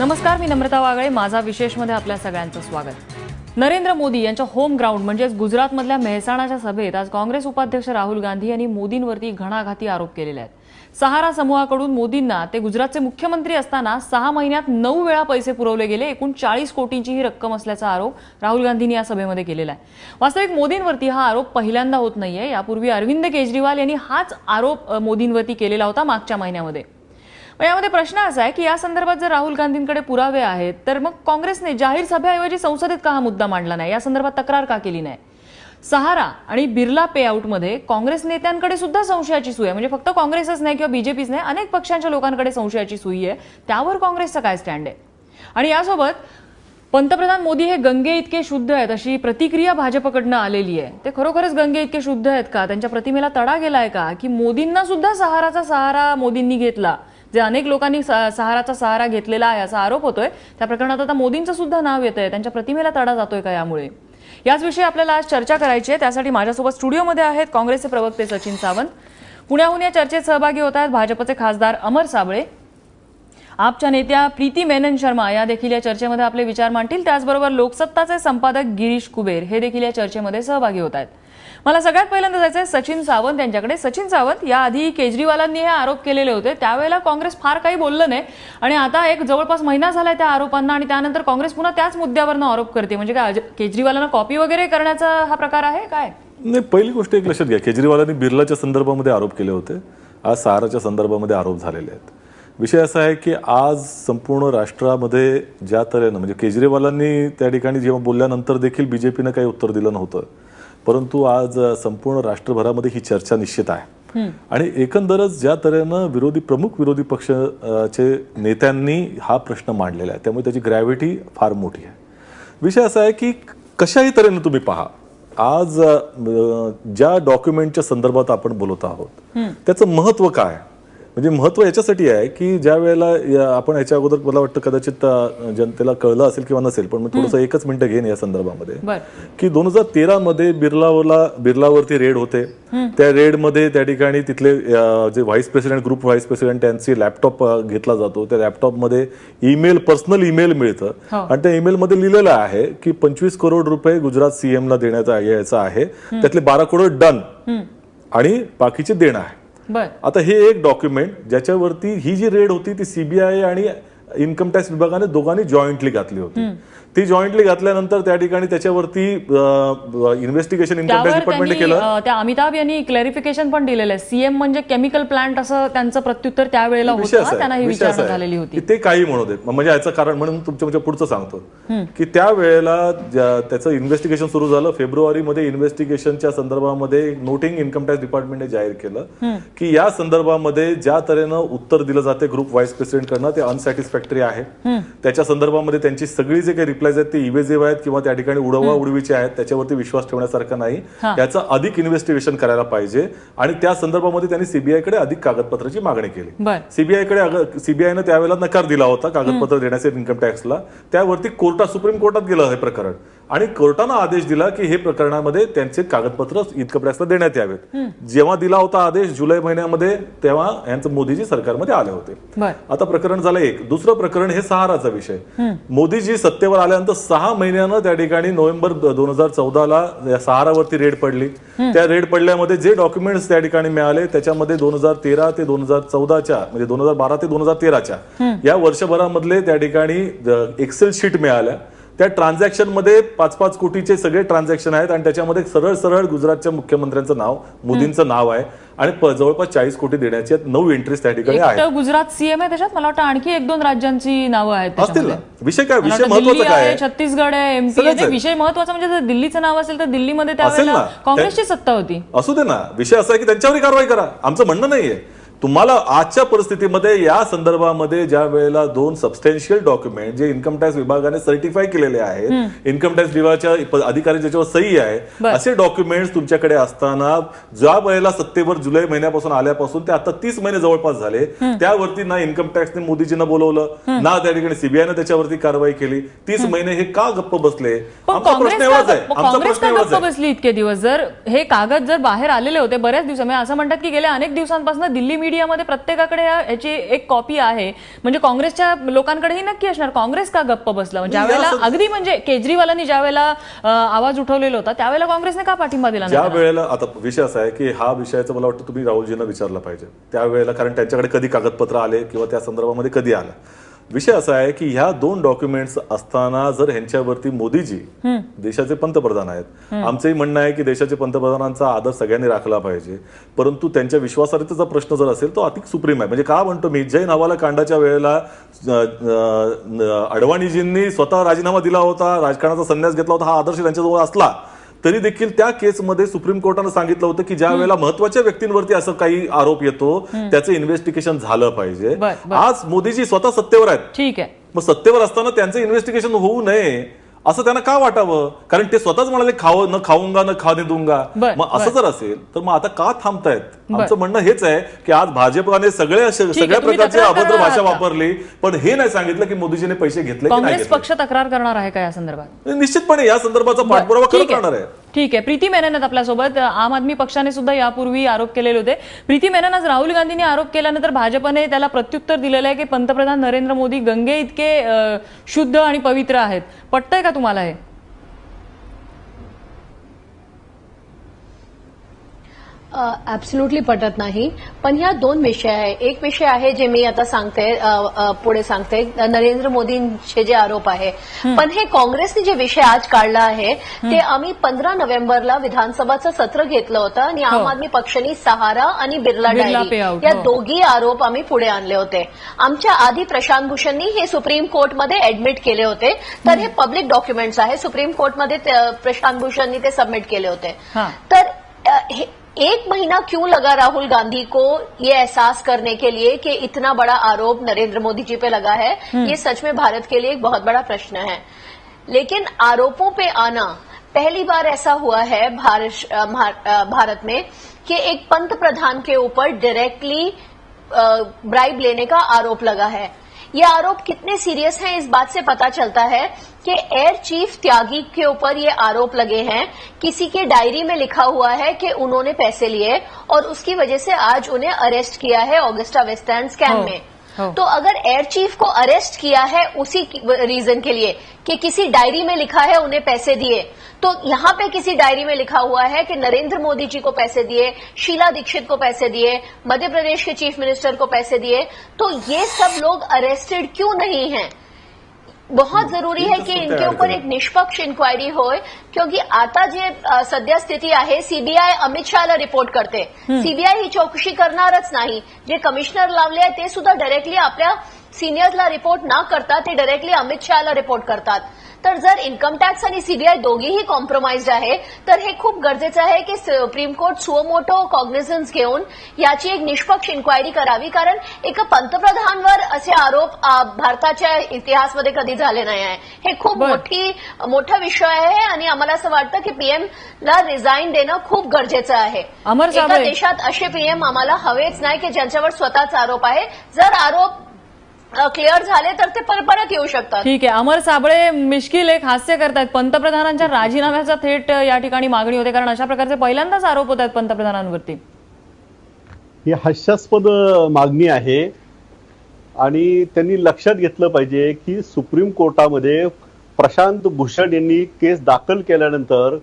नमस्कार, मी नम्रता वागळे. माझा विशेषमध्ये आपल्या सगळ्यांचं स्वागत. नरेंद्र मोदी यांच्या होम ग्राउंड म्हणजेच गुजरातमधल्या मेहसाणाच्या सभेत आज काँग्रेस उपाध्यक्ष राहुल गांधी यांनी मोदींवरती घणाघाती आरोप केलेले आहेत. सहारा समूहाकडून मोदींना ते गुजरातचे मुख्यमंत्री असताना 6 महिन्यात 9 वेळा पैसे पुरवले गेले. एकूण 40 कोटींची ही रक्कम असल्याचा आरोप राहुल गांधींनी या सभेमध्ये केलेला आहे. वास्तविक मोदींवरती हा आरोप पहिल्यांदा होत नाहीये. यापूर्वी अरविंद केजरीवाल यांनी हाच आरोप मोदींवरती केलेला होता मागच्या महिन्यामध्ये. यामध्ये प्रश्न असा आहे की या संदर्भात जर राहुल गांधींकडे पुरावे आहेत तर मग काँग्रेसने जाहीर सभेऐवजी संसदेत का हा मुद्दा मांडला नाही, या संदर्भात तक्रार का केली नाही? सहारा आणि बिर्ला पेआउटमध्ये काँग्रेस नेत्यांकडे सुद्धा संशयाची सुई आहे. म्हणजे फक्त काँग्रेसच नाही किंवा बीजेपीच नाही, अनेक पक्षांच्या लोकांकडे संशयाची सुई आहे. त्यावर काँग्रेसचा काय स्टँड आहे? आणि यासोबत पंतप्रधान मोदी हे गंगे इतके शुद्ध आहेत अशी प्रतिक्रिया भाजपकडनं आलेली आहे. ते खरोखरच गंगे इतके शुद्ध आहेत का? त्यांच्या प्रतिमेला तडा गेलाय का? की मोदींना सुद्धा सहाराचा सहारा मोदींनी घेतला, जे अनेक लोकांनी सहाराचा सहारा घेतलेला आहे असा आरोप होतोय. त्या प्रकरणात आता मोदींचं सुद्धा नाव येतंय. त्यांच्या प्रतिमेला तडा जातोय का? यामुळे याच विषयी आपल्याला आज चर्चा करायची आहे. त्यासाठी माझ्यासोबत स्टुडिओमध्ये आहेत काँग्रेसचे प्रवक्ते सचिन सावंत. पुण्याहून या चर्चेत सहभागी होत आहेत भाजपचे खासदार अमर साबळे. आपच्या नेत्या प्रीती मेनन शर्मा या देखील या चर्चेमध्ये आपले विचार मांडतील. त्याचबरोबर लोकसत्ताचे संपादक गिरीश कुबेर हे देखील या चर्चेमध्ये सहभागी होत आहेत. मला सगळ्यात पहिल्यांदा जायचं आहे सचिन सावंत यांच्याकडे. सचिन सावंत, याआधी केजरीवालांनी हे आरोप केलेले होते, त्यावेळेला काँग्रेस फार काही बोललं नाही आणि आता एक जवळपास महिना झालाय त्या आरोपांना आणि त्यानंतर काँग्रेस पुन्हा त्याच मुद्द्यावरनं आरोप करते. म्हणजे काय केजरीवालांना कॉपी वगैरे करण्याचा हा प्रकार आहे काय? नाही, पहिली गोष्ट एक लक्षात घ्या, केजरीवालांनी बिर्लाच्या संदर्भामध्ये आरोप केले होते, आज सहाराच्या संदर्भामध्ये आरोप झालेले आहेत. विषय असा आहे की आज संपूर्ण राष्ट्रामध्ये ज्या तऱ्हेनं म्हणजे केजरीवालांनी त्या ठिकाणी जेव्हा बोलल्यानंतर देखील बीजेपीनं काही उत्तर दिलं नव्हतं, परंतु आज संपूर्ण राष्ट्रभरामध्ये ही चर्चा निश्चित आहे. आणि एकंदरच ज्या तऱ्हेनं प्रमुख विरोधी पक्षाचे नेत्यांनी हा प्रश्न मांडलेला आहे त्यामुळे त्याची ग्रॅव्हिटी फार मोठी आहे. विषय असा आहे की कशाही तऱ्हेनं तुम्ही पहा, आज ज्या डॉक्युमेंटच्या संदर्भात आपण बोलत आहोत त्याचं महत्व काय? म्हणजे महत्व याच्यासाठी आहे की ज्या वेळेला आपण याच्या अगोदर मला वाटतं कदाचित जनतेला कळलं असेल किंवा नसेल, पण मी थोडंसं 1 मिनिटं घेईन या संदर्भामध्ये की 2013 मध्ये बिर्लावरती रेड होते. त्या रेडमध्ये त्या ठिकाणी तिथले जे ग्रुप व्हाईस प्रेसिडेंट त्यांची लॅपटॉप घेतला जातो. त्या लॅपटॉपमध्ये पर्सनल ईमेल मिळतं आणि त्या ईमेलमध्ये लिहिलेलं आहे की 25 करोड रुपये गुजरात सीएमला देण्यात यायचं आहे, त्यातले 12 करोड डन आणि बाकीचे देणं आहे. आता हे एक डॉक्युमेंट ज्याच्यावरती ही जी रेड होती ती सीबीआय आणि इन्कम टॅक्स विभागाने दोघांनी जॉईंटली घातली होती. ती जॉईंटली घातल्यानंतर त्या ठिकाणी त्याच्यावरती इन्व्हेस्टिगेशन इन्कम टॅक्स डिपार्टमेंटने केलं. त्या अमिताभ यांनी क्लॅरिफिकेशन पण दिलेलं आहे. सीएम म्हणजे केमिकल प्लांट असं त्यांचं प्रत्युत्तर त्यावेळेला होतं. त्यांना ही विचारणा झालेली होती. ते काही म्हणू देत. म्हणजे याचं कारण म्हणून तुमच्या पुढचं सांगतो की त्यावेळेला त्याचं इन्व्हेस्टिगेशन सुरू झालं. फेब्रुवारीमध्ये इन्व्हेस्टिगेशनच्या संदर्भामध्ये नोटिंग इन्कम टॅक्स डिपार्टमेंटने जाहीर केलं की या संदर्भामध्ये ज्या तऱ्हेनं उत्तर दिलं जाते ग्रुप व्हाईस प्रेसिडेंट कडनं ते अनसॅटिस्फॅक्टरी आहे. त्याच्या संदर्भामध्ये त्यांची सगळी जे काही रिप्लायज आहेत ते इव्हेजिव्ह आहेत किंवा त्या ठिकाणी उडवाउडवीचे आहेत, त्याच्यावरती विश्वास ठेवण्यासारखा नाही. याचं अधिक इन्व्हेस्टिगेशन करायला पाहिजे आणि त्या संदर्भामध्ये त्यांनी सीबीआयकडे अधिक कागदपत्राची मागणी केली. सीबीआयनं त्यावेळेला नकार दिला होता कागदपत्र देण्याचे इन्कम टॅक्सला. त्यावरती सुप्रीम कोर्टात गेलं हे प्रकरण आणि कोर्टानं आदेश दिला की हे प्रकरणामध्ये त्यांचे कागदपत्र इन्कम टॅक्सला देण्यात यावेत. जेव्हा दिला होता आदेश जुलै महिन्यामध्ये, तेव्हा यांचं मोदीजी सरकारमध्ये आले होते. आता प्रकरण झालं एक. दुसरं प्रकरण हे सहाराचा विषय. मोदीजी सत्तेवर आल्यानंतर 6 महिन्यानं त्या ठिकाणी नोव्हेंबर 2014ला सहारावरती रेड पडली. त्या रेड पडल्यामध्ये जे डॉक्युमेंट्स त्या ठिकाणी मिळाले त्याच्यामध्ये 2013 ते 2014च्या म्हणजे 2012 ते 2013च्या या वर्षभरामधले त्या ठिकाणी एक्सेल शीट मिळाल्या. त्या ट्रान्झॅक्शन मध्ये 5-5 कोटीचे सगळे ट्रान्झॅक्शन आहेत आणि त्याच्यामध्ये सरळ गुजरातच्या मुख्यमंत्र्यांचं नाव, मोदींचं नाव आहे आणि जवळपास 40 कोटी देण्याची 9 एंट्रीज त्या ठिकाणी आहेत. गुजरात सीएम आहे, त्याच्यात मला वाटतं आणखी 1-2 राज्यांची नावं आहेत असतील ना. विषय काय, विषय महत्वाचा काय आहे? छत्तीसगड आहे, एमपी आहे. विषय महत्वाचा म्हणजे जर दिल्लीचं नाव असेल तर दिल्लीमध्ये त्यावेळेला काँग्रेसची सत्ता होती. असू दे ना. विषय असा आहे की त्यांच्यावरही कारवाई करा, आमचं म्हणणं नाहीये. तुम्हाला आजच्या परिस्थितीमध्ये या संदर्भामध्ये ज्या वेळेला 2 सबस्टॅन्शियल डॉक्युमेंट जे इन्कम टॅक्स विभागाने सर्टिफाय केलेले आहेत, इन्कम टॅक्स विभागाच्या अधिकारी ज्याच्यावर सही आहे, असे डॉक्युमेंट्स तुमच्याकडे असताना ज्या वेळेला सत्तेवर जुलै महिन्यापासून आल्यापासून ते आता 30 महिने जवळपास झाले, त्यावरती ना इन्कम टॅक्सने मोदीजींना बोलवलं ना त्या ठिकाणी सीबीआयने त्याच्यावरती कारवाई केली. 30 महिने हे का गप्प बसले? आमचा प्रश्न एवढाच आहे. आमचा प्रश्न एवढाच आहे. बसली इतके दिवस जर हे कागद जर बाहेर आलेले होते बऱ्याच दिवसांमध्ये, असं म्हणतात की गेल्या अनेक दिवसांपासून दिल्ली मीडियामध्ये प्रत्येकाकडे याची एक कॉपी आहे, म्हणजे काँग्रेसच्या लोकांकडेही नक्की असणार. काँग्रेस का गप्प बसला? ज्या वेळेला अगदी म्हणजे केजरीवालांनी ज्या वेळेला आवाज उठवलेला होता त्यावेळेला काँग्रेसने का पाठिंबा दिला? ज्या वेळेला आता विषय असा आहे की हा विषयाचं मला वाटतं तुम्ही राहुलजींना विचारलं पाहिजे त्यावेळेला, कारण त्यांच्याकडे कधी कागदपत्र आले किंवा त्या संदर्भामध्ये कधी आलं. विषय असा आहे की ह्या 2 डॉक्युमेंट्स असताना जर ह्यांच्यावरती मोदीजी देशाचे पंतप्रधान आहेत, आमचंही म्हणणं आहे की देशाच्या पंतप्रधानांचा आदर सगळ्यांनी राखला पाहिजे, परंतु त्यांच्या विश्वासार्हतेचा प्रश्न जर असेल तो अधिक सुप्रीम आहे. म्हणजे का म्हणतो मी, जैन हवाला कांडाच्या वेळेला अडवाणीजींनी स्वतः राजीनामा दिला होता, राजकारणाचा संन्यास घेतला होता, हा आदर्श त्यांच्याजवळ असला तरी देखील त्या केसमध्ये सुप्रीम कोर्टानं सांगितलं होतं की ज्या वेळेला महत्वाच्या व्यक्तींवरती असं काही आरोप येतो त्याचं इन्व्हेस्टिगेशन झालं पाहिजे. आज मोदीजी स्वतः सत्तेवर आहेत, ठीक आहे, मग सत्तेवर असताना त्यांचं इन्व्हेस्टिगेशन होऊ नये असं त्यांना का वाटावं? कारण ते स्वतःच म्हणाले न खाऊंगा न खाने दूंगा. मग असं जर असेल तर मग आता का थांबतायत? आमचं म्हणणं हेच आहे की आज भाजपने सगळ्या प्रकारची अभद्र भाषा वापरली, पण हे नाही सांगितलं की मोदीजीने पैसे घेतले. काँग्रेस पक्ष तक्रार करणार आहे का या संदर्भात? निश्चितपणे या संदर्भाचा पाठपुरावा करत राहणार आहे. ठीक आहे, प्रीती मेनन आहेत आपल्यासोबत. आम आदमी पक्षाने सुद्धा यापूर्वी आरोप केलेले होते. प्रीती मेनन, आज राहुल गांधींनी आरोप केल्यानंतर भाजपने त्याला प्रत्युत्तर दिलेलं आहे की पंतप्रधान नरेंद्र मोदी गंगे इतके शुद्ध आणि पवित्र आहेत. पटतंय का तुम्हाला हे? ऍब्सोल्युटली पटत नाही. पण ह्या 2 विषय आहे. एक विषय आहे जे मी आता सांगते, पुढे सांगते, नरेंद्र मोदींचे जे आरोप आहे. पण हे काँग्रेसने जे विषय आज काढला आहे ते आम्ही 15 नोव्हेंबरला विधानसभाचं सत्र घेतलं होतं आणि आम आदमी पक्षाने सहारा आणि बिर्ला डायरी या दोघी आरोप आम्ही पुढे आणले होते. आमच्या आधी प्रशांत भूषणनी हे सुप्रीम कोर्टमध्ये ऍडमिट केले होते, तर हे पब्लिक डॉक्युमेंट्स आहे. सुप्रीम कोर्टमध्ये प्रशांत भूषणनी ते सबमिट केले होते. तर 1 महीना क्यों लगा राहुल गांधी को ये एहसास करने के लिए कि इतना बड़ा आरोप नरेंद्र मोदी जी पे लगा है? ये सच में भारत के लिए एक बहुत बड़ा प्रश्न है. लेकिन आरोपों पे आना, पहली बार ऐसा हुआ है भारत में कि एक पंतप्रधान के ऊपर डायरेक्टली ब्राइब लेने का आरोप लगा है. ये आरोप कितने सीरियस हैं इस बात से पता चलता है कि एयर चीफ त्यागी के ऊपर ये आरोप लगे हैं. किसी के डायरी में लिखा हुआ है कि उन्होंने पैसे लिए और उसकी वजह से आज उन्हें अरेस्ट किया है ऑगस्टा वेस्टलैंड स्कैम में. तो अगर एयर चीफ को अरेस्ट किया है उसी रीजन के लिए कि किसी डायरी में लिखा है उन्हें पैसे दिए, तो यहां पे किसी डायरी में लिखा हुआ है कि नरेंद्र मोदी जी को पैसे दिए, शीला दीक्षित को पैसे दिए, मध्य प्रदेश के चीफ मिनिस्टर को पैसे दिए, तो ये सब लोग अरेस्टेड क्यों नहीं हैं? बहुत जरुरी है की इनके ऊपर एक निष्पक्ष इन्क्वायरी होय, क्योंकि आता जे सध्या स्थिती आहे, सीबीआय अमित शहाला रिपोर्ट करते. सीबीआय ही चौकशी करणारच नाही. जे कमिशनर लावले आहे ते सुद्धा डायरेक्टली आपल्या सिनियर्सला रिपोर्ट न करता ते डायरेक्टली अमित शहाला रिपोर्ट करतात. तर जर इन्कम टॅक्स आणि सीबीआय दोघीही कॉम्प्रोमाइज्ड आहे तर हे खूप गरजेचं आहे की सुप्रीम कोर्ट सुओमोटो कॉग्निझन्स घेऊन याची एक निष्पक्ष इन्क्वायरी करावी. कारण एका पंतप्रधानांवर असे आरोप भारताच्या इतिहासमध्ये कधी झाले नाही आहे. हे खूप मोठा विषय आहे आणि आम्हाला असं वाटतं की पीएमला रिझाईन देणं खूप गरजेचं आहे. एका देशात असे पीएम आम्हाला हवेच नाही की ज्यांच्यावर स्वतःच आरोप आहे. जर आरोप क्लिअर झाले तर ते परत येऊ शकतात. ठीक आहे, अमर साबळे मिश्किल एक हास्य करतायत. पंतप्रधानांच्या राजीनाम्याचा थेट या ठिकाणी मागणी होते, कारण अशा प्रकारचे पहिल्यांदाच आरोप होत आहेत पंतप्रधानांवरती. ही हास्यास्पद मागणी आहे आणि त्यांनी लक्षात घेतलं पाहिजे की सुप्रीम कोर्टामध्ये प्रशांत भूषण यांनी केस दाखल केल्यानंतर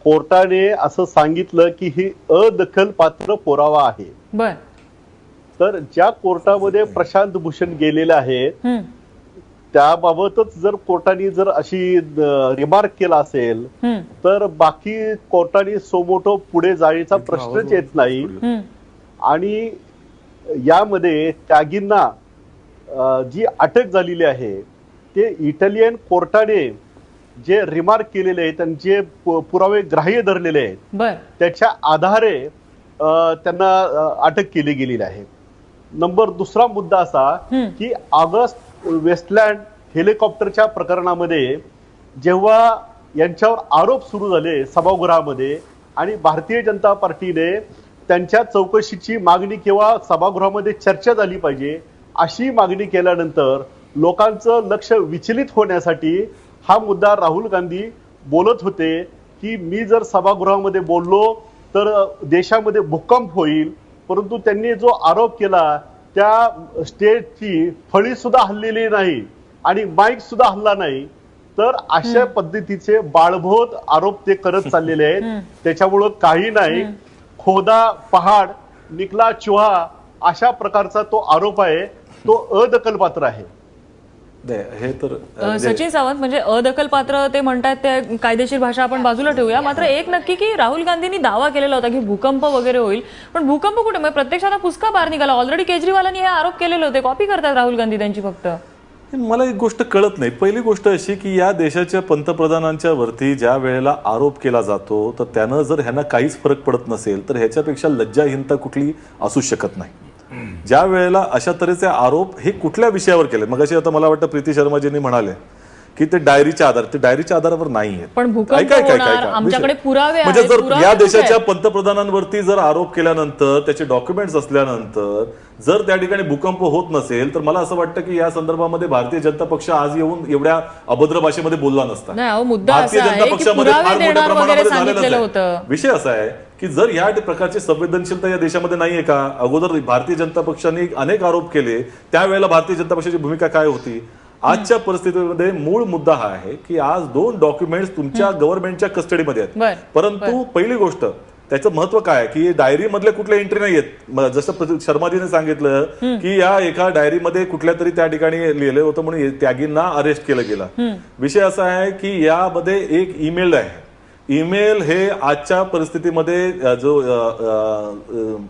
कोर्टाने असं सांगितलं की ही अदखलपात्र पुरावा आहे. बर, तर ज्या कोर्टामध्ये प्रशांत भूषण गेलेले आहेत त्याबाबतच जर कोर्टाने जर अशी रिमार्क केला असेल तर बाकी कोर्टाने सोमोटो पुढे जायचा प्रश्नच येत नाही. आणि यामध्ये त्यागींना जी अटक झालेली आहे ते इटालियन कोर्टाने जे रिमार्क केलेले आहेत आणि जे पुरावे ग्राह्य धरलेले आहेत त्याच्या आधारे त्यांना अटक केली गेलेली आहे. नंबर दुसरा मुद्दा असा की ऑगस्ट वेस्टलँड हेलिकॉप्टरच्या प्रकरणामध्ये जेव्हा यांच्यावर आरोप सुरू झाले सभागृहामध्ये आणि भारतीय जनता पार्टीने त्यांच्या चौकशीची मागणी किंवा सभागृहामध्ये चर्चा झाली पाहिजे अशी मागणी केल्यानंतर लोकांचं लक्ष विचलित होण्यासाठी हा मुद्दा राहुल गांधी बोलत होते की मी जर सभागृहामध्ये बोललो तर देशामध्ये भूकंप होईल परंतु त्यांनी जो आरोप केला त्या स्टेजची फळी सुद्धा हल्लेली नाही आणि माईक सुद्धा हल्ला नाही. तर अशा पद्धतीचे बाळभोत आरोप ते करत चाललेले आहेत. त्याच्यामुळं काही नाही, खोदा पहाड निकला चुहा अशा प्रकारचा तो आरोप आहे, तो अदखलपात्र आहे. हे तर सचिन सावंत, म्हणजे अदखलपात्र ते म्हणतात, ते कायदेशीर भाषा आपण बाजूला ठेवूया. मात्र एक नक्की की राहुल गांधींनी दावा केलेला होता की भूकंप वगैरे होईल, पण भूकंप कुठे, म्हणजे प्रत्यक्षात पुसका बाहेर निघाला. ऑलरेडी केजरीवालांनी हे आरोप केलेले होते. कॉपी करतात राहुल गांधी त्यांची फक्त. मला एक गोष्ट कळत नाही. पहिली गोष्ट अशी की या देशाच्या पंतप्रधानांच्या वरती ज्या वेळेला आरोप केला जातो तर त्यानं जर ह्यांना काहीच फरक पडत नसेल तर ह्याच्यापेक्षा लज्जाहीनता कुठली असू शकत नाही. ज्या वेळेला अशा तऱ्हेचे आरोप हे कुठल्या विषयावर केले, मग अशी आता मला वाटतं प्रीती शर्माजींनी म्हणाले की ते डायरीच्या आधारावर नाही आहेत. पण भूकंप होणार, आमच्याकडे पुरावे म्हणजे आहेत, जर पुरावे या कुठे देशाच्या आहेत? पंतप्रधानांवरती जर आरोप केल्यानंतर त्याचे डॉक्युमेंट्स असल्यानंतर जर त्या ठिकाणी भूकंप होत नसेल तर मला असं वाटतं की या संदर्भामध्ये भारतीय जनता पक्ष आज येऊन एवढ्या अभद्र भाषेमध्ये बोलला नसता. नाही, अहो, मुद्दा भारतीय असा जनता आहे की पक्षामध्ये पुरावे फार मोठ्या देणार वगैरे प्रमाणामध्ये सांगितलेलं झालेलं होतं. आहे. विषय असा आहे की जर या प्रकारची संवेदनशीलता या देशामध्ये नाहीये का? अगोदर भारतीय जनता पक्षाने अनेक आरोप केले, त्यावेळेला भारतीय जनता पक्षाची भूमिका काय होती? आजच्या परिस्थितीमध्ये मूळ मुद्दा हा आहे की आज 2 डॉक्युमेंट्स तुमच्या गव्हर्नमेंटच्या कस्टडीमध्ये आहेत, परंतु पहिली गोष्ट त्याचं महत्व काय आहे की डायरी मधले कुठल्या एंट्री नाही आहेत. जसं शर्माजीने सांगितलं की या एका डायरीमध्ये कुठल्या तरी त्या ठिकाणी लिहिलं होतं म्हणून त्यागींना अरेस्ट केलं गेलं. विषय असा आहे की यामध्ये एक ईमेल आहे. ईमेल हे आजच्या परिस्थितीमध्ये जो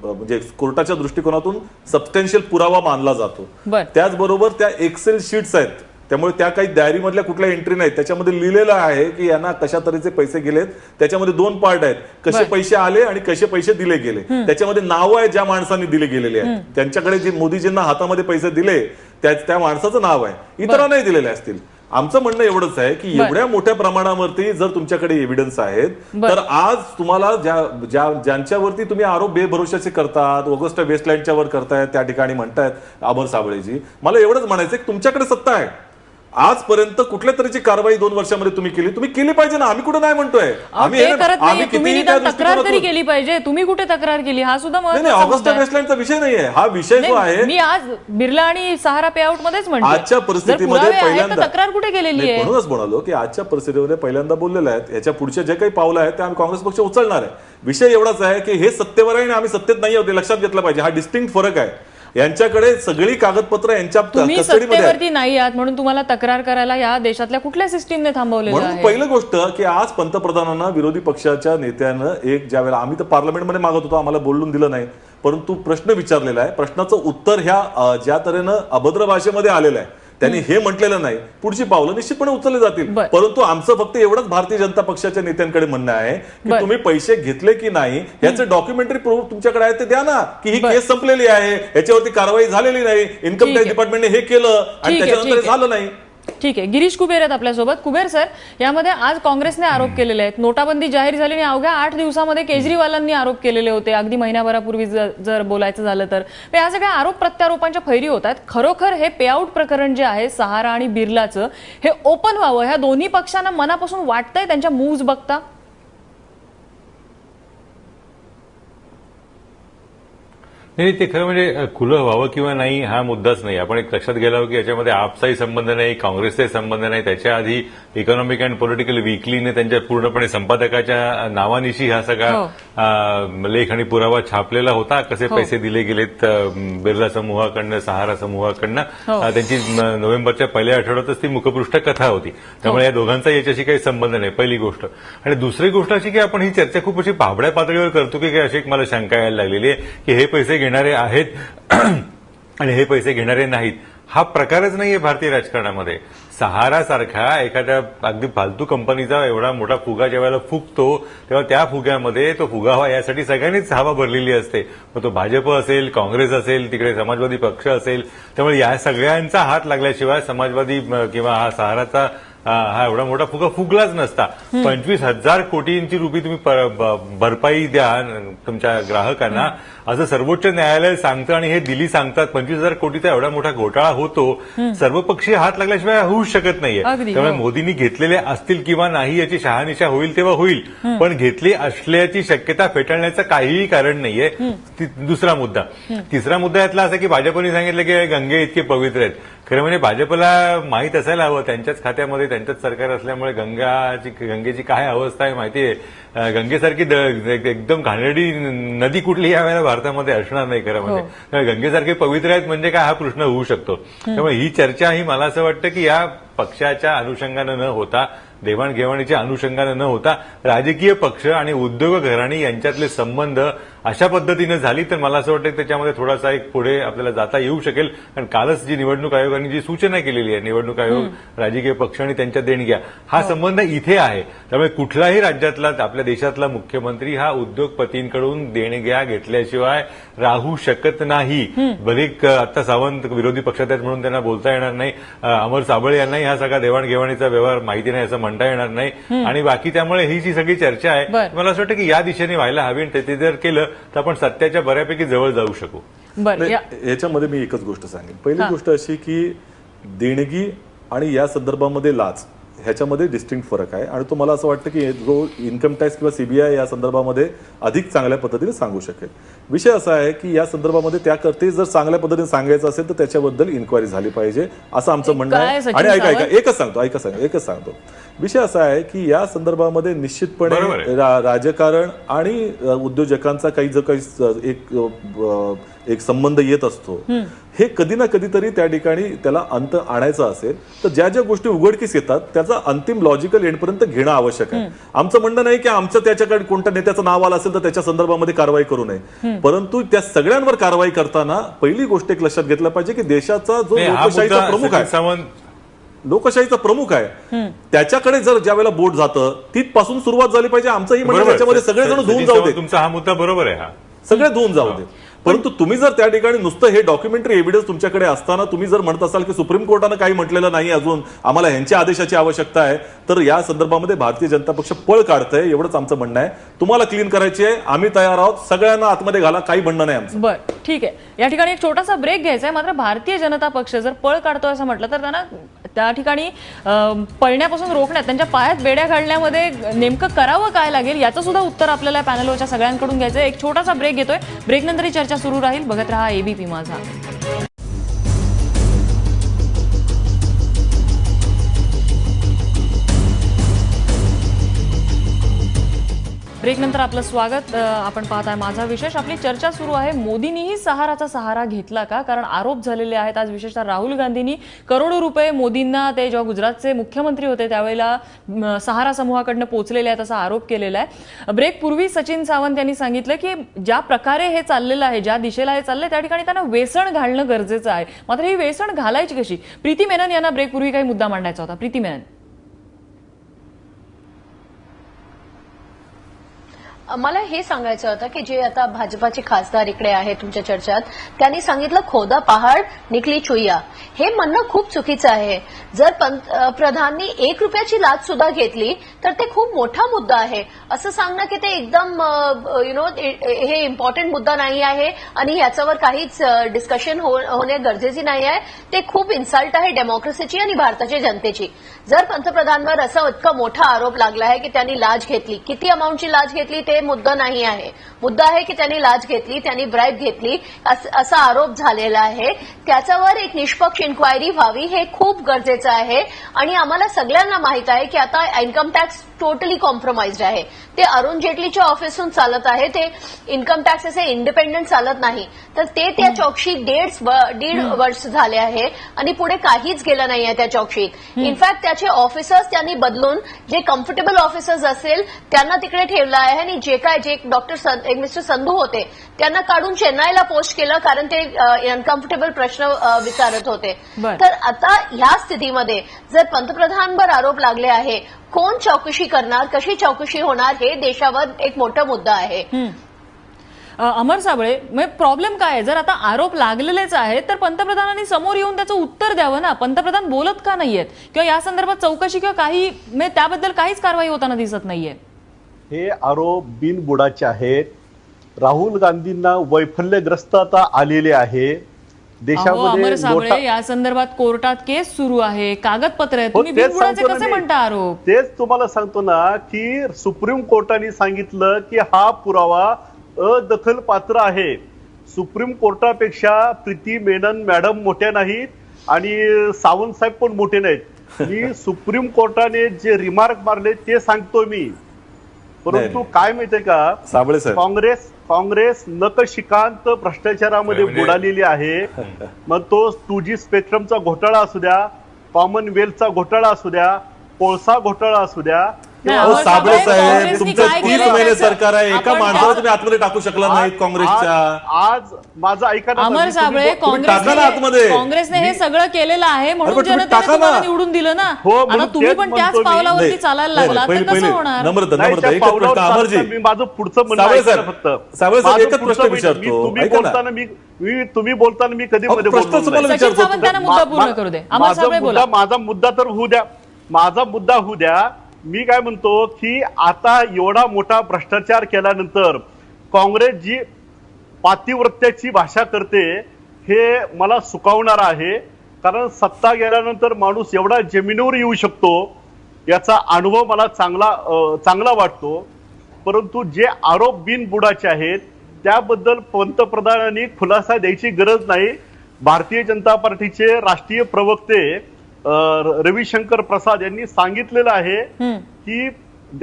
म्हणजे कोर्टाच्या दृष्टिकोनातून सबस्टॅन्शियल पुरावा मानला जातो. त्याचबरोबर त्या एक्सेल शीट्स आहेत, त्यामुळे त्या काही डायरी मधल्या कुठल्या एंट्री नाहीत. त्याच्यामध्ये लिहिलेलं आहे की यांना कशा तऱ्हेचे पैसे गेलेत. त्याच्यामध्ये 2 पार्ट आहेत, कसे पैसे आले आणि कसे पैसे दिले गेले. त्याच्यामध्ये नावं आहेत ज्या माणसांनी दिले गेलेले आहेत, त्यांच्याकडे जे मोदीजींना हातामध्ये पैसे दिले त्या माणसाचं नाव आहे, इतरांनाही दिलेले असतील. आमचं म्हणणं एवढंच आहे की एवढ्या मोठ्या प्रमाणावरती जर तुमच्याकडे एव्हिडन्स आहेत तर आज तुम्हाला ज्यांच्यावरती तुम्ही आरोप बेभरोशाचे करतात, ऑगस्टा वेस्टलँडच्या वर करतायत, त्या ठिकाणी म्हणतायत अमर साबळेजी, मला एवढंच म्हणायचं की तुमच्याकडे सत्ता आहे. आजपर्यंत कुठल्या तऱ्हेची कारवाई 2 वर्षामध्ये तुम्ही केली पाहिजे ना. आम्ही कुठे नाही म्हणतोय, तक्रार तरी केली पाहिजे. तुम्ही कुठे तक्रार केली हा सुद्धा ऑगस्टा वेस्टलँडचा विषय नाहीये. हा विषय जो आहे, मी आज बिर्ला आणि सहारा पे आउट मध्येच म्हणतो, आजच्या परिस्थितीमध्ये पहिल्यांदा तक्रार कुठे केलेली आहे. म्हणूनच म्हणालो की आजच्या परिस्थितीमध्ये पहिल्यांदा बोललेलं आहे. याच्या पुढच्या जे काही पावलं आहेत ते आम्ही काँग्रेस पक्ष उचलणार आहे. विषय एवढाच आहे की हे सत्तेवर आहे आणि आम्ही सत्तेत नाही होते, लक्षात घेतलं पाहिजे. हा डिस्टिंक्ट फरक आहे. यांच्याकडे सगळी कागदपत्र यांच्या कस्टडीमध्ये नाही आहात म्हणून तुम्हाला तक्रार करायला या देशातल्या कुठल्या सिस्टीमने थांबवलेलं आहे? म्हणून पहिली गोष्ट की आज पंतप्रधानांना विरोधी पक्षाच्या नेत्यानं एक ज्या वेळेला आम्ही तर पार्लमेंटमध्ये मागत होतो, आम्हाला बोलून दिलं नाही, परंतु प्रश्न विचारलेला आहे. प्रश्नाचं उत्तर ह्या ज्या तऱ्हेनं अभद्र भाषेमध्ये आलेलं आहे, त्यांनी हे म्हटलेलं नाही. पुढची पावलं निश्चितपणे उचलले जातील. परंतु आमचं फक्त एवढंच भारतीय जनता पक्षाच्या नेत्यांकडे म्हणणं आहे की तुम्ही पैसे घेतले की नाही याचे डॉक्युमेंटरी प्रूफ तुमच्याकडे आहे ते द्या ना, की ही केस संपलेली आहे, याच्यावरती कारवाई झालेली नाही, इन्कम टॅक्स डिपार्टमेंटने हे केलं आणि त्याच्यानंतर झालं नाही. ठीक आहे, गिरीश कुबेर आहेत आपल्यासोबत. कुबेर सर, यामध्ये आज काँग्रेसने आरोप केलेले आहेत. नोटाबंदी जाहीर झाली आणि अवघ्या 8 दिवसामध्ये केजरीवालांनी आरोप केलेले होते, अगदी महिन्याभरापूर्वी जर बोलायचं झालं तर. या सगळ्या आरोप प्रत्यारोपांच्या फैरी होत आहेत. खरोखर हे पेआउट प्रकरण जे आहे सहारा आणि बिर्लाचं, हे ओपन व्हावं ह्या दोन्ही पक्षांना मनापासून वाटतंय त्यांच्या मूव्ज बघता? नाही, ते खरं म्हणजे खुलं व्हावं किंवा नाही हा मुद्दाच नाही. आपण एक लक्षात गेलो की याच्यामध्ये आपचाही संबंध नाही, काँग्रेसचाही संबंध नाही. त्याच्या आधी इकॉनॉमिक अँड पॉलिटिकल वीकलीने त्यांच्या पूर्णपणे संपादकाच्या नावानिशी हा सगळा लेख आणि पुरावा छापलेला होता. कसे पैसे दिले गेलेत बिर्ला समूहाकडनं, सहारा समूहाकडनं. त्यांची नोव्हेंबरच्या पहिल्या आठवड्यातच ती मुखपृष्ठ कथा होती. त्यामुळे या दोघांचा याच्याशी काही संबंध नाही, पहिली गोष्ट. आणि दुसरी गोष्ट अशी की आपण ही चर्चा खूप अशी भाबड्या पातळीवर करतो की अशी एक मला शंका यायला लागलेली आहे की हे पैसे घेणारे आहेत आणि हे पैसे घेणारे नाहीत. हा प्रकारच नाहीये भारतीय राजकारणामध्ये. सहारा सारखा एखाद्या अगदी फालतू कंपनीचा एवढा मोठा फुगा ज्या वेळेला फुगतो तेव्हा त्या फुग्यामध्ये तो फुगावा यासाठी सगळ्यांनीच हवा भरलेली असते. मग तो भाजप असेल, काँग्रेस असेल, तिकडे समाजवादी पक्ष असेल. त्यामुळे या सगळ्यांचा हात लागल्याशिवाय समाजवादी किंवा हा सहाराचा हा एवढा मोठा फुगा फुगलाच नसता. 25,000 कोटींची रुपये तुम्ही भरपाई द्या तुमच्या ग्राहकांना असं सर्वोच्च न्यायालय सांगतं आणि हे दिल्ली सांगतात. 25,000 कोटीचा एवढा मोठा घोटाळा होतो, सर्वपक्षीय हात लागल्याशिवाय होऊच शकत नाहीये. त्यामुळे मोदींनी घेतलेले असतील किंवा नाही याची शहानिशा होईल तेव्हा होईल, पण घेतली असल्याची शक्यता फेटाळण्याचं काहीही कारण नाहीये. दुसरा मुद्दा. तिसरा मुद्दा यातला असा की भाजपने सांगितलं की गंगे इतके पवित्र आहेत. खरं म्हणजे भाजपला माहीत असायला हवं, त्यांच्याच खात्यामध्ये त्यांच्याच सरकार असल्यामुळे गंगेची काय अवस्था आहे माहितीये. गंगेसारखी एकदम घाणेरडी नदी कुठली यावेळेला भारतामध्ये असणार नाही खरं म्हणजे. गंगेसारखे पवित्र आहेत म्हणजे काय हा प्रश्न होऊ शकतो. त्यामुळे ही चर्चा ही मला असं वाटतं की या पक्षाच्या अनुषंगानं न होता, देवाणघेवाणीच्या अनुषंगानं न होता, राजकीय पक्ष आणि उद्योग घराणी यांच्यातले संबंध अशा पद्धतीनं झाली तर मला असं वाटतं की त्याच्यामध्ये थोडासा एक पुढे आपल्याला जाता येऊ शकेल. कारण कालच जी निवडणूक आयोगाने जी सूचना केलेली आहे, निवडणूक आयोग, राजकीय पक्ष आणि त्यांच्या देणग्या, हा संबंध इथे आहे. त्यामुळे कुठल्याही राज्यातला, आपल्या देशातला मुख्यमंत्री हा उद्योगपतींकडून देणग्या घेतल्याशिवाय राहू शकत नाही. भले आता सावंत विरोधी पक्षात आहेत म्हणून त्यांना बोलता येणार नाही, अमर साबळे यांनाही हा सगळा देवाणघेवाणीचा व्यवहार माहिती नाही असं म्हणता येणार नाही, आणि बाकी त्यामुळे ही जी सगळी चर्चा आहे मला असं वाटतं की या दिशेने व्हायला हवी, आणि ते जर केलं तर आपण सत्याच्या बऱ्यापैकी जवळ जाऊ शकू. याच्यामध्ये मी एकच गोष्ट सांगेन. पहिली गोष्ट अशी की देणगी आणि या संदर्भामध्ये लाच ह्याच्यामध्ये डिस्टिंक्ट फरक आहे, आणि तो मला असं वाटतं की जो इन्कम टॅक्स किंवा सीबीआय या संदर्भामध्ये अधिक चांगल्या पद्धतीने सांगू शकेल. विषय असा आहे की या संदर्भामध्ये ते जर चांगल्या पद्धतीने सांगायचं असेल तर त्याच्याबद्दल इन्क्वायरी झाली पाहिजे असं आमचं म्हणणं आहे. आणि एकच सांगतो विषय असा आहे की या संदर्भामध्ये निश्चितपणे राजकारण आणि उद्योजकांचा काही एक संबंध येत असतो. हे कधी ना कधीतरी त्या ठिकाणी त्याला अंत आणायचा असेल तर ज्या ज्या गोष्टी उघडकीस येतात त्याचा अंतिम लॉजिकल एंडपर्यंत घेणं आवश्यक आहे. आमचं म्हणणं नाही की आमचं त्याच्याकडे कोणत्या नेत्याचं नाव आलं असेल तर त्याच्या संदर्भामध्ये कारवाई करू नये, परंतु त्या सगळ्यांवर कारवाई करताना पहिली गोष्ट एक लक्षात घेतलं पाहिजे की देशाचा जो लोकशाहीचा प्रमुख आहे त्याच्याकडे जर ज्या वेळेला बोट जातं तिथपासून सुरुवात झाली पाहिजे. आमचंही म्हणणं त्याच्यामध्ये सगळेजण धुवून जाऊ दे. तुमचा हा मुद्दा बरोबर आहे, सगळे धुवून जाऊ दे. परंतु तुम्ही जर त्या ठिकाणी नुसतं हे डॉक्युमेंटरी एव्हिडन्स तुमच्याकडे असताना तुम्ही जर म्हणत असाल की सुप्रीम कोर्टानं काही म्हटलेलं नाही अजून, आम्हाला ह्यांच्या आदेशाची आवश्यकता आहे, तर या संदर्भामध्ये भारतीय जनता पक्ष पळ काढतंय, एवढंच आमचं म्हणणं आहे. तुम्हाला क्लीन करायची आहे, आम्ही तयार आहोत, सगळ्यांना आतमध्ये घाला, काही म्हणणं नाही आमचं. बरं, ठीक आहे. या ठिकाणी एक छोटासा ब्रेक घ्यायचा आहे. मात्र भारतीय जनता पक्ष जर पळ काढतोय असं म्हटलं तर त्यांना त्या ठिकाणी पळण्यापासून रोखण्यात, त्यांच्या पायात बेड्या घालण्यामध्ये नेमकं करावं काय लागेल याचं सुद्धा उत्तर आपल्याला पॅनलवरच्या सगळ्यांकडून घ्यायचं आहे. एक छोटासा ब्रेक घेतोय. ब्रेकनंतर ही चर्चा सुरू राहील. बघत रहा एबीपी माझा. ब्रेकनंतर आपलं स्वागत. आपण पाहत आहे माझा विशेष. आपली चर्चा सुरू आहे, मोदींनीही सहाराचा सहारा घेतला का? कारण आरोप झालेले आहेत आज, विशेषतः राहुल गांधींनी करोडो रुपये मोदींना, ते जेव्हा गुजरातचे मुख्यमंत्री होते त्यावेळेला सहारा समूहाकडनं पोहोचलेले आहेत असा आरोप केलेला आहे. ब्रेक पूर्वी सचिन सावंत यांनी सांगितलं की ज्या प्रकारे हे चाललेलं आहे, ज्या दिशेला हे चाललंय त्या ठिकाणी त्यांना वेसण घालणं गरजेचं आहे. मात्र ही वेसण घालायची कशी? प्रीती मेनन यांना ब्रेक पूर्वी काही मुद्दा मांडायचा होता. प्रीती मेनन. मला हे सांगायचं होतं की जे आता भाजपाचे खासदार इकडे आहेत तुमच्या चर्चेत, त्यांनी सांगितलं खोदा पहाड निकली चुईया. हे म्हणणं खूप चुकीचं आहे. जर पंतप्रधानांनी 1 रुपयाची लाच सुद्धा घेतली तर ते खूप मोठा मुद्दा आहे. असं सांगणं की ते एकदम हे इम्पॉर्टंट मुद्दा नाही आहे आणि याच्यावर काहीच डिस्कशन होणे गरजेची नाही आहे, ते खूप इन्सल्ट आहे डेमोक्रेसीची आणि भारताच्या जनतेची. जर पंतप्रधानांवर असा इतका मोठा आरोप लागला आहे की त्यांनी लाच घेतली, किती अमाऊंटची लाच घेतली ते मुद्दा नाही आहे. मुद्दा आहे की त्यांनी लाच घेतली, त्यांनी ब्राईब घेतली असा आरोप झालेला आहे. त्याच्यावर एक निष्पक्ष इन्क्वायरी व्हावी हे खूप गरजेचं आहे. आणि आम्हाला सगळ्यांना माहित आहे की आता इन्कम टॅक्स टोटली कॉम्प्रोमाइज्ड आहे. ते अरुण जेटलीच्या ऑफिसहून चालत आहे, ते इन्कम टॅक्स असे इंडिपेंडंट चालत नाही. तर ते त्या चौकशीत 1.5 वर्ष झाले आहे आणि पुढे काहीच गेलं नाही आहे त्या चौकशीत. इनफॅक्ट त्याचे ऑफिसर्स त्यांनी बदलून जे कम्फर्टेबल ऑफिसर्स असेल त्यांना तिकडे ठेवलं आहे, आणि जे मिस्टर संधू होते त्यांना काढून चेन्नईला पोस्ट केलं कारण ते अनकम्फर्टेबल प्रश्न विचारत होते. तर आता ह्या स्थितीमध्ये जर पंतप्रधानांवर आरोप लागले आहे, कोण चौकशी करणार, कशी चौकशी होणार, हे देशावर एक मोठा मुद्दा आहे. अमर साबळे, प्रॉब्लेम काय आहे? जर आता आरोप लागलेलेच आहेत तर पंतप्रधानांनी समोर येऊन त्याचं उत्तर द्यावं ना. पंतप्रधान बोलत का नाहीयेत किंवा या संदर्भात चौकशी किंवा काही त्याबद्दल काहीच कारवाई होताना दिसत नाहीये? हे आरोप बिनबुडाचे आहेत. राहुल गांधींना वैफल्यग्रस्तता आलेले आहे. देशामध्ये अमर साबळे, या संदर्भात कोर्टात केस सुरू आहे, कागदपत्र आहे, तुम्ही तेच बिनबुडाचे सांगतो ना कसे मी. म्हणता आरोप? तेच तुम्हाला सांगतो ना की सुप्रीम कोर्टाने सांगितलं की हा पुरावा अदखल पात्र आहे. सुप्रीम कोर्टापेक्षा प्रीती मेनन मॅडम मोठ्या नाहीत आणि सावंत साहेब पण मोठे नाहीत. मी सुप्रीम कोर्टाने जे रिमार्क मारले ते सांगतो मी. परंतु काय माहितीये का, साबळे साहेब, काँग्रेस नकशिकांत भ्रष्टाचारामध्ये बुडालेली आहे. मग तो 2G स्पेक्ट्रमचा घोटाळा असू द्या, कॉमनवेल्थचा घोटाळा असू द्या, कोळसा घोटाळा असू द्या. साबळे साहेब, काँग्रेसनी तुमचं काय 30 केलं महिने त्याचं? सरकार आहे, एका आपण माणसाला तुम्ही आतमध्ये टाकू शकला नाहीत काँग्रेसच्या. आज माझं ऐका ना, अमर साबळे, टाका ना आतमध्ये. काँग्रेसने हे सगळं केलेलं आहे म्हणून अरे पण तुम्ही जनतेने टाका ना. तुम्हाला निवडून दिलं ना. हो, म्हणून आता तुम्ही तेच पण त्याच म्हणतो मी. पावलावरती नाही, चालायला नाही, लागला तर पहिले- कसं पहिले- होणार? नम्रता नाही, एकच त्या प्रश्न पावलावर अमरजी, चालताना मी माझं पुढचं म्हणणं साबळे ऐका ना साहेब, फक्त. साबळे साहेब, माझं एकच पुढचं प्रश्न म्हणणं- विचारतो. तुम्ही ऐका ना. बोलताना तुम्ही बोलताना मी कधी अहो, मध्ये प्रश्न बोललो तुम्हाला नाही. सचिन विचारतो. सावंत यांना मुद्दा पूर्ण करू दे. अमर साबळे बोला. माझा मुद्दा तर होऊ द्या. माझा मुद्दा होऊ द्या. मी काय म्हणतो की आता एवढा मोठा भ्रष्टाचार केल्यानंतर काँग्रेस जी पातिव्रत्याची भाषा करते हे मला सुकावणार आहे. कारण सत्ता गेल्यानंतर माणूस एवढा जमिनीवर येऊ शकतो याचा अनुभव मला चांगला वाटतो. परंतु जे आरोप बिनबुडाचे आहेत त्याबद्दल पंतप्रधानांनी खुलासा द्यायची गरज नाही. भारतीय जनता पार्टीचे राष्ट्रीय प्रवक्ते रविशंकर प्रसाद यांनी सांगितलेलं आहे की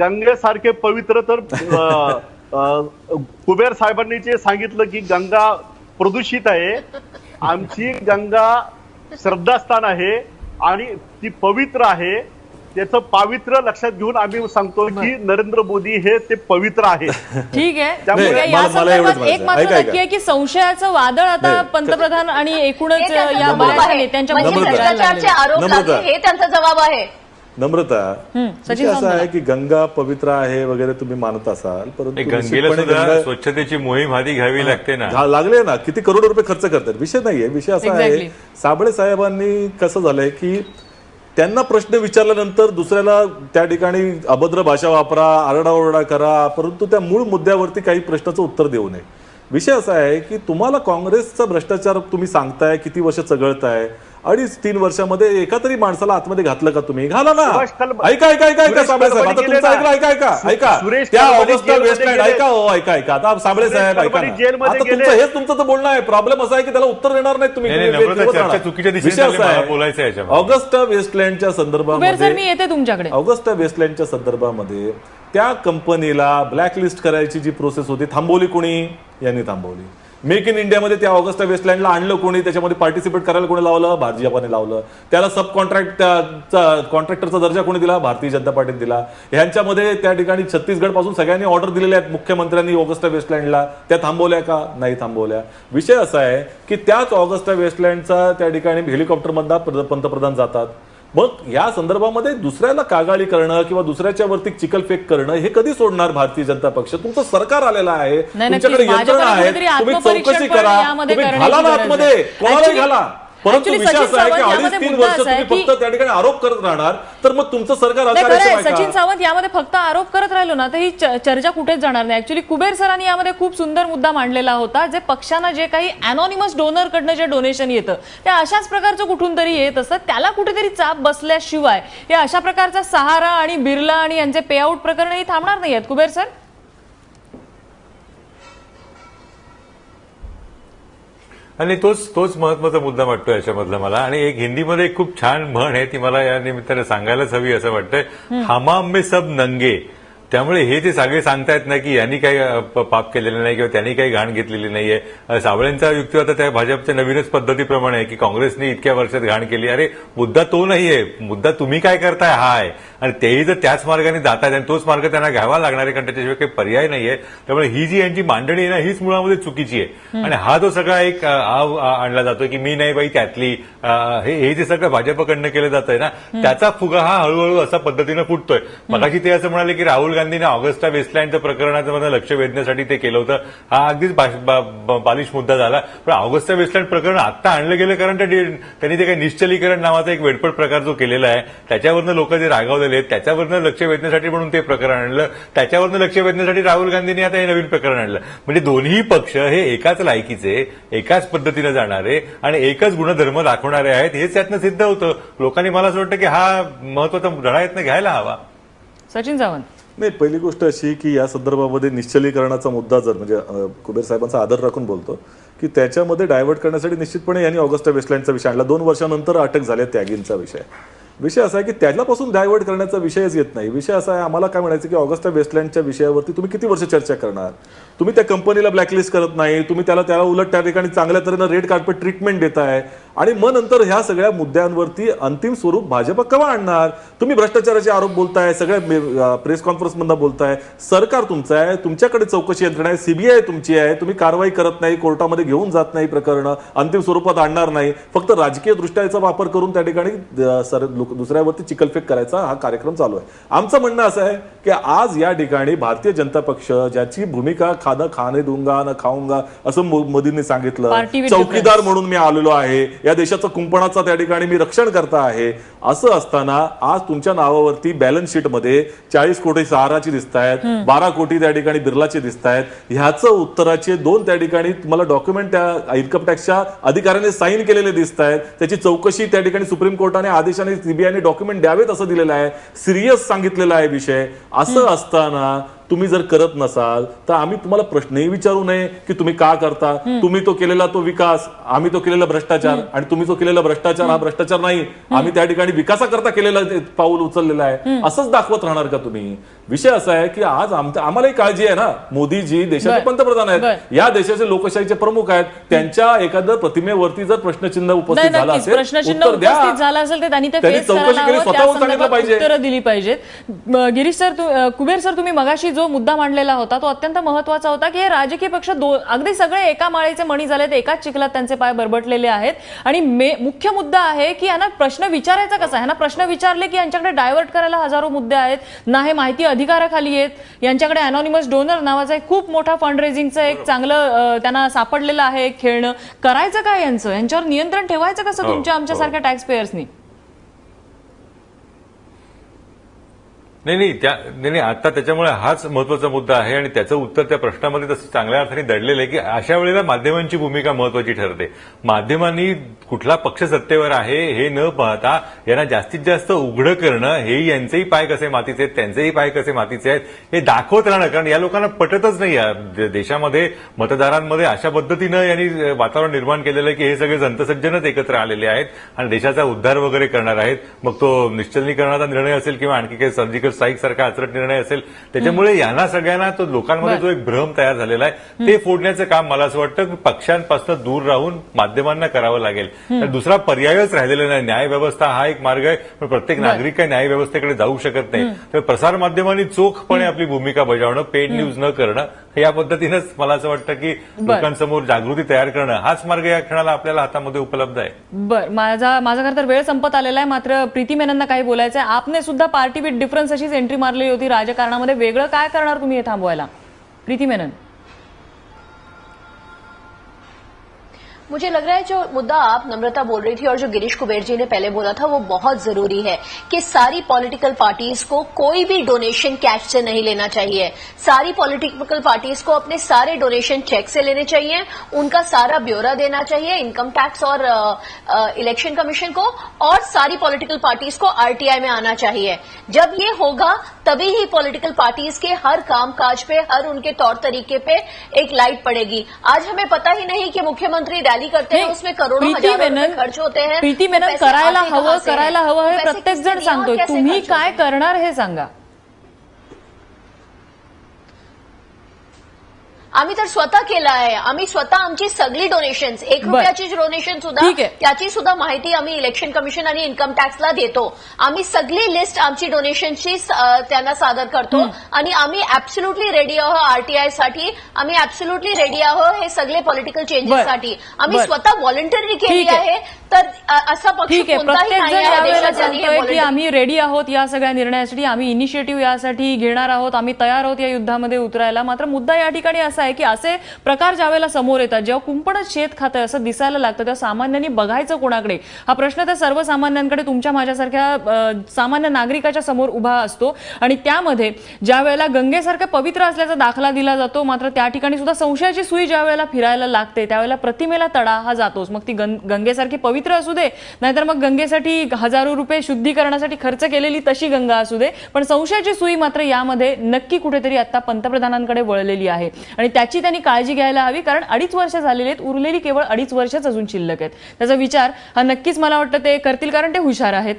गंगेसारखे पवित्र तर कुबेर साहेबांनी जे सांगितलं की गंगा प्रदूषित आहे. आमची गंगा श्रद्धास्थान आहे आणि ती पवित्र आहे. त्याचं पावित्र्य लक्षात घेऊन आम्ही सांगतो की नरेंद्र मोदी हे ते पवित्र आहे. ठीक आहे. त्यामुळे ठीक आहे. या मला एवढंच संदर्भात एक म्हणायचं. मात्र ऐका, नक्की आहे की संशयाचं वादळ आता नाही. हे पंतप्रधान आणि एकूणच त्यांचा या जबाब बऱ्याचशा आहे. नेत्यांच्या म्हणजे बाबतीत करायला भ्रष्टाचारचे लागलेलं आहे. आरोप नम्रता. लागले हे त्यांचा जबाब आहे. नम्रता, सचिन विषय असा सावंत आहे की गंगा पवित्र आहे वगैरे तुम्ही मानत असाल, परंतु गंगेला निश्चितपणे सुद्धा गंगा- स्वच्छतेची मोहीम हाती घ्यावी लागते ना. लागले ना, किती करोड रुपये खर्च करतात. विषय नाहीये. विषय असा आहे, Exactly. साबळे साहेबांनी कसं झालंय की त्यांना प्रश्न विचारल्यानंतर दुसऱ्याला त्या ठिकाणी अभद्र भाषा वापरा, आरडाओरडा करा, परंतु त्या मूळ मुद्द्यावरती काही प्रश्नाचं उत्तर देऊ नये. विषय असा आहे की तुम्हाला काँग्रेसचा भ्रष्टाचार तुम्ही सांगताय, किती वर्ष चघळताय, 2.5-3 वर्षामध्ये एका तरी माणसाला आतमध्ये घातलं का तुम्ही? घाला ना. सुभाष कलम- ऐका ऐका ऐका ऐका सुरेश साबळे साहेब, आता कलमाडी तुमचं गेले ऐकलं. ना. ऐका ऐका ऐका सुरेश त्या कलमाडी ऑगस्टा जेलमध्ये वेस्टलँड गेले. ऐका हो ऐका ऐका आता साबळे सुरेश साहेब ऐका कलमाडी ना. जेलमध्ये आता गेले. तुमचं हेच तुमचं तर बोलणं आहे. प्रॉब्लेम असा आहे की त्याला उत्तर देणार नाही तुम्ही. नाही, तुम्ही नम्रता, दिवस चर्चा राहणार. चुकीच्या दिशेने विषय चालली, असा मला आहे, बोलायचं आहे याच्यामध्ये. ऑगस्टा वेस्टलँडच्या कुबेर सर, संदर्भामध्ये मी येते तुमच्याकडे. ऑगस्टा वेस्टलँडच्या संदर्भामध्ये त्या कंपनीला ब्लॅकलिस्ट करायची जी प्रोसेस होती थांबवली कोणी? यांनी थांबवली. मेक इन इंडियामध्ये त्या ऑगस्टा वेस्टलँडला आणलं कोणी? त्याच्यामध्ये पार्टिसिपेट करायला कोणी लावलं? भाजपाने लावलं. त्याला सब कॉन्ट्रॅक्टरचा दर्जा कोणी दिला? भारतीय जनता पार्टीने दिला. ह्यांच्यामध्ये त्या ठिकाणी छत्तीसगड पासून सगळ्यांनी ऑर्डर दिलेल्या आहेत मुख्यमंत्र्यांनी ऑगस्टा वेस्टलँडला. त्या थांबवल्या का? नाही थांबवल्या. विषय असा आहे की त्याच ऑगस्टा वेस्टलँडचा त्या ठिकाणी हेलिकॉप्टरमधला पंतप्रधान जातात. मग या संदर्भामध्ये दुसऱ्याला कागाळी करणं किंवा दुसऱ्याच्या वरती चिखलफेक करणं हे कधी सोडणार भारतीय जनता पक्ष? तुमचं सरकार आलेलं आहे, नाही, तुमच्याकडे नक्कीच. यंत्रणा आहे, भाजपने कुठेतरी तुम्ही आत्मपरीक्षण चौकशी पण करा, यामध्ये तुम्ही करण्याची घाला ना गरज आहे. आतमध्ये, कोणालाही Actually- घाला. परंतु Actually विषय सचिन असा आहे की सावंत, 2.5-3 यामध्ये वर्ष मुद्दा असा तुम्ही आहे फक्त त्या ठिकाणी आरोप करत राहणार तर मग तुमचं सरकार नाही, खरं आहे. अकार्यक्षम आहे सचिन का? सावंत, यामध्ये फक्त आरोप करत राहिलो ना तर ही चर्चा कुठेच जाणार नाही. ऍक्च्युली कुबेर सरांनी यामध्ये खूप सुंदर मुद्दा मांडलेला होता. जे पक्षांना जे काही अनॉनिमस डोनर कडनं जे डोनेशन येतं ते अशाच प्रकारचं कुठून तरी येत असतं. त्याला कुठेतरी चाप बसल्याशिवाय हे अशा प्रकारचा सहारा आणि बिर्ला आणि यांचे पे आउट प्रकरणही थांबणार नाही आहेत. कुबेर सर, आणि तोच महत्वाचा मुद्दा वाटतो याच्यामधला मला. आणि एक हिंदीमध्ये एक खूप छान म्हण आहे, ती मला या निमित्ताने सांगायलाच हवी असं वाटतंय. हमाम में सब नंगे. त्यामुळे हे जे सगळे सांगतायत ना की यांनी काही पाप केलेलं नाही किंवा त्यांनी काही घाण घेतलेली नाहीये. साबळेंचा युक्तिवाद त्या भाजपच्या नवीनच पद्धतीप्रमाणे आहे की काँग्रेसने इतक्या वर्षात घाण केली. अरे मुद्दा तो नाहीये, मुद्दा तुम्ही काय करताय हा आहे. आणि तेही जर त्याच मार्गाने जात आहेत आणि तोच मार्ग त्यांना घ्यावा लागणार आहे, कारण त्याच्याशिवाय काही पर्याय नाहीये. त्यामुळे ही जी यांची मांडणी आहे ना, हीच मुळामध्ये चुकीची आहे. आणि हा जो सगळा एक आव आणला जातोय की मी नाही बाई त्यातली, हे जे सगळं भाजपकडनं केलं जात आहे ना, त्याचा फुगा हा हळूहळू असा पद्धतीनं फुटतोय. मगाशी ते असं म्हणाले की राहुल गांधीने ऑगस्टा वेस्टलँडच्या प्रकरणाचं लक्ष वेधण्यासाठी ते केलं होतं. हा अगदीच बालिश मुद्दा झाला. पण ऑगस्टा वेस्टलँड प्रकरण आता आणलं गेलं कारण त्यांनी ते काही निश्चलीकरण नावाचा एक वेडपट प्रकार जो केलेला आहे, त्याच्यावरनं लोक जे रागावलेले आहेत, त्याच्यावरनं लक्ष वेधण्यासाठी म्हणून ते प्रकरण आणलं. त्याच्यावरनं लक्ष वेधण्यासाठी राहुल गांधींनी आता हे नवीन प्रकरण आणलं. म्हणजे दोन्ही पक्ष हे एकाच लायकीचे, एकाच पद्धतीने जाणारे आणि एकच गुणधर्म दाखवणारे आहेत, हेच त्यातनं सिद्ध होतं. लोकांनी मला असं वाटतं की हा महत्वाचा धडा यातनं घ्यायला हवा. सचिन सावंत. नाही, पहिली गोष्ट अशी की या संदर्भामध्ये निश्चलीकरणाचा मुद्दा जर म्हणजे कुबेर साहेबांचा आदर राखून बोलतो की त्याच्यामध्ये डायव्हर्ट करण्यासाठी निश्चितपणे यांनी ऑगस्टा वेस्टलँडचा विषय आणला. 2 वर्षानंतर अटक झाल्या त्यागींचा विषय असा आहे की त्याच्यापासून डायव्हर्ट करण्याचा विषयच येत नाही. विषय असा आहे, आम्हाला काय म्हणायचं की ऑगस्टा वेस्टलँडच्या विषयावरती तुम्ही किती वर्ष चर्चा करणार? तुम्ही त्या कंपनीला ब्लॅकलिस्ट करत नाही, तुम्ही त्याला उलट त्या ठिकाणी चांगल्या तऱ्हेनं रेड कार्पेट ट्रीटमेंट देताय आणि मग नंतर ह्या सगळ्या मुद्द्यांवरती अंतिम स्वरूप भाजप केव्हा आणणार? तुम्ही भ्रष्टाचाराचे आरोप बोलताय, सगळ्या प्रेस कॉन्फरन्समधून बोलताय. सरकार तुमचं आहे, तुमच्याकडे चौकशी यंत्रणा आहे, सीबीआय तुमची आहे, तुम्ही कारवाई करत नाही, कोर्टामध्ये घेऊन जात नाही, प्रकरणं अंतिम स्वरूपात आणणार नाही, फक्त राजकीय दृष्ट्या याचा वापर करून त्या ठिकाणी दुसऱ्यावरती चिकलफेक करायचा हा कार्यक्रम चालू आहे. आमचं म्हणणं असं आहे की आज या ठिकाणी भारतीय जनता पक्ष ज्याची भूमिका खाने दूंगा न खाऊंगा असं मोदींनी सांगितलं, चौकीदार म्हणून मी आलेलो आहे, या देशाचं कुंपणाचा त्या ठिकाणी मी रक्षण करता आहे, असं असताना आज तुमच्या नावावरती बॅलन्स शीट मध्ये 40 कोटी सहाराची दिसत आहेत, 12 कोटी त्या ठिकाणी बिर्लाचे दिसत आहेत. ह्याचं उत्तराचे 2 त्या ठिकाणी तुम्हाला डॉक्युमेंट त्या इन्कम टॅक्सच्या अधिकाऱ्याने साईन केलेले दिसत आहेत. त्याची चौकशी त्या ठिकाणी सुप्रीम कोर्टाने आदेशाने सीबीआयने डॉक्युमेंट द्यावेत असं दिलेलं आहे. सिरियस सांगितलेला आहे विषय. असं असताना तुम्ही जर करत नसाल तर आम्ही तुम्हाला प्रश्नही विचारू नये की तुम्ही का करता. तुम्ही तो केलेला तो विकास, आम्ही तो केलेला भ्रष्टाचार, आणि तुम्ही तो केलेला भ्रष्टाचार हा भ्रष्टाचार नाही, आम्ही त्या ठिकाणी विकासाकरता केलेला पाऊल उचललेला आहे, असंच दाखवत राहणार का तुम्ही? विषय असा आहे की आज आम्हालाही काळजी आहे ना, मोदीजी देशाचे पंतप्रधान आहेत, या देशाचे लोकशाहीचे प्रमुख आहेत, त्यांच्या एखाद्या प्रतिमेवरती जर प्रश्नचिन्ह उपस्थित झाला असेल, प्रश्नचिन्ह उत्तर द्या. उपस्थित झालं असेल तर त्यांनी ते त्यांनी फेस चौकशी करायला केली, हवं, स्वतःहून त्या सांगितलं संदर्भात पाहिजे. उत्तरं दिली पाहिजेत. गिरीश सर, कुबेर सर, तुम्ही मगाशी जो मुद्दा मांडलेला होता तो अत्यंत महत्वाचा होता की हे राजकीय पक्ष अगदी सगळे एका माळेचे मणी झालेत, एकाच चिखलात त्यांचे पाय बरबटलेले आहेत. आणि मुख्य मुद्दा आहे की यांना प्रश्न विचारायचा कसा? यांना प्रश्न विचारले की यांच्याकडे डायव्हर्ट करायला हजारो मुद्दे आहेत, ना हे माहिती अधिकाराखाली आहेत, यांच्याकडे अनॉनिमस डोनर नावाचा एक खूप मोठा फंड रेझिंगचं एक चांगलं त्यांना सापडलेलं आहे एक खेळणं. करायचं काय यांच्यावर नियंत्रण ठेवायचं कसं तुमच्या आमच्यासारख्या टॅक्स पेयर्सनी? नाही, आता त्याच्यामुळे हाच महत्वाचा मुद्दा आहे आणि त्याचं उत्तर त्या प्रश्नामध्ये तसं चांगल्या अर्थाने दडलेलं आहे की अशा वेळेला माध्यमांची भूमिका महत्वाची ठरते. माध्यमांनी कुठला पक्ष सत्तेवर आहे हे न पाहता यांना जास्तीत जास्त उघडं करणं, हे यांचेही पाय कसे मातीचे आहेत, त्यांचेही पाय कसे मातीचे आहेत हे दाखवत राहणं. कारण या लोकांना पटतच नाही, या देशामध्ये मतदारांमध्ये अशा पद्धतीनं यांनी वातावरण निर्माण केलेलं आहे की हे सगळे संतसज्जनच एकत्र आलेले आहेत आणि देशाचा उद्धार वगैरे करणार आहेत. मग तो निश्चलीकरणाचा निर्णय असेल किंवा आणखी काही सर्जिकल स्ट्राईक सारखा अचरट निर्णय असेल, त्याच्यामुळे यांना सगळ्यांना तो लोकांमध्ये जो एक भ्रम तयार झालेला आहे ते फोडण्याचं काम मला असं वाटतं की पक्षांपासून दूर राहून माध्यमांना करावं लागेल. तर दुसरा पर्यायच राहिलेला नाही. न्याय व्यवस्था हा एक मार्ग आहे, पण प्रत्येक नागरिक काही न्याय व्यवस्थेकडे जाऊ शकत नाही. तर प्रसार माध्यमांनी चोखपणे आपली भूमिका बजावणं, पेड न्यूज न करणं, या पद्धतीनंच मला असं वाटतं की लोकांसमोर जागृती तयार करणं हाच मार्ग या क्षणाला आपल्याला हातामध्ये उपलब्ध आहे. बरं, माझा खरं तर वेळ संपत आलेला आहे, मात्र प्रीती मेननना काही बोलायचं आहे. आपने सुद्धा पार्टी विथ डिफरन्स अशीच एंट्री मारली होती राजकारणामध्ये. वेगळं काय करणार तुम्ही हे थांबवायला? प्रीती मेनन. मुझे लग रहा है जो मुद्दा आप नम्रता बोल रही थी और जो गिरीश कुबेर जी ने पहले बोला था वो बहुत जरूरी है कि सारी पॉलिटिकल पार्टीज को कोई भी डोनेशन कैश से नहीं लेना चाहिए. सारी पॉलिटिकल पार्टीज को अपने सारे डोनेशन चेक से लेने चाहिए, उनका सारा ब्यौरा देना चाहिए इनकम टैक्स और इलेक्शन कमीशन को, और सारी पॉलिटिकल पार्टीज को आरटीआई में आना चाहिए. जब ये होगा तभी ही पॉलिटिकल पार्टीज के हर कामकाज पे, हर उनके तौर तरीके पे एक लाइट पड़ेगी. आज हमें पता ही नहीं कि मुख्यमंत्री रैली करते हैं उसमें करोड़ों हजारों रुपए खर्च होते हैं. प्रीती मेनन, करायला हवं हे प्रत्येक जण सांगतोय, तुम्ही काय करणार हे सांगा. आम्ही तर स्वतः केलं आहे. आम्ही स्वतः आमची सगळी डोनेशन्स, 1 रुपयाची डोनेशन सुद्धा, ठीक आहे. त्याची सुद्धा माहिती आम्ही इलेक्शन कमिशन आणि इन्कम टॅक्सला देतो. आम्ही सगळी लिस्ट आमची डोनेशनची त्यांना सादर करतो आणि आम्ही ऍब्सोल्युटली रेडी आहोत आरटीआय साठी. आम्ही ऍब्सोल्युटली रेडी आहोत हे सगळे पॉलिटिकल चेंजेस साठी. आम्ही स्वतः व्हॉलंटरी केली ठीक आहे. आहे. तर असा पक्ष ठीक आहे. कोणताही प्रत्येक नाही जण आहे यावेळेला देशात ज्यांनी हे सांगतोय की voluntary- आम्ही रेडी आहोत या सगळ्या निर्णयासाठी, आम्ही इनिशिएटिव्ह यासाठी घेणार आहोत, आम्ही तयार आहोत या युद्धामध्ये उतरायला. मात्र मुद्दा या ठिकाणी असा आहे की असे प्रकार ज्यावेळेला समोर येतात, जेव्हा कुंपणच शेत खातं असं दिसायला लागतं, तेव्हा सामान्यांनी बघायचं कोणाकडे, हा प्रश्न तर सर्वसामान्यांकडे, तुमच्या माझ्यासारख्या सामान्य नागरिकाच्या समोर उभा असतो. आणि त्यामध्ये ज्या वेळेला गंगेसारखं पवित्र असल्याचा दाखला दिला जातो, मात्र त्या ठिकाणी सुद्धा संशयाची सुई ज्या वेळेला फिरायला लागते त्यावेळेला प्रतिमेला तडा हा जातोच. मग ती गंगेसारखी पवित्र असू दे, नाहीतर मग गंगेसाठी हजारो रुपये शुद्धीकरणासाठी खर्च केलेली तशी गंगा असू दे, पण संशयाची सुई मात्र यामध्ये नक्की कुठेतरी आता पंतप्रधानांकडे वळलेली आहे. आणि त्याची त्यांनी काळजी घ्यायला हवी, कारण 2.5 वर्ष झालेली आहेत, उरलेली केवळ 2.5 वर्षच अजून शिल्लक आहेत. त्याचा विचार हा नक्कीच मला वाटतं ते करतील, कारण ते हुशार आहेत.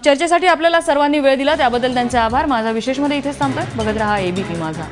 चर्चेसाठी आपल्याला सर्वांनी वेळ दिला त्याबद्दल त्यांचे आभार. माझा विशेषमध्ये इथेच थांबतोय. बघत रहा एबीपी माझा.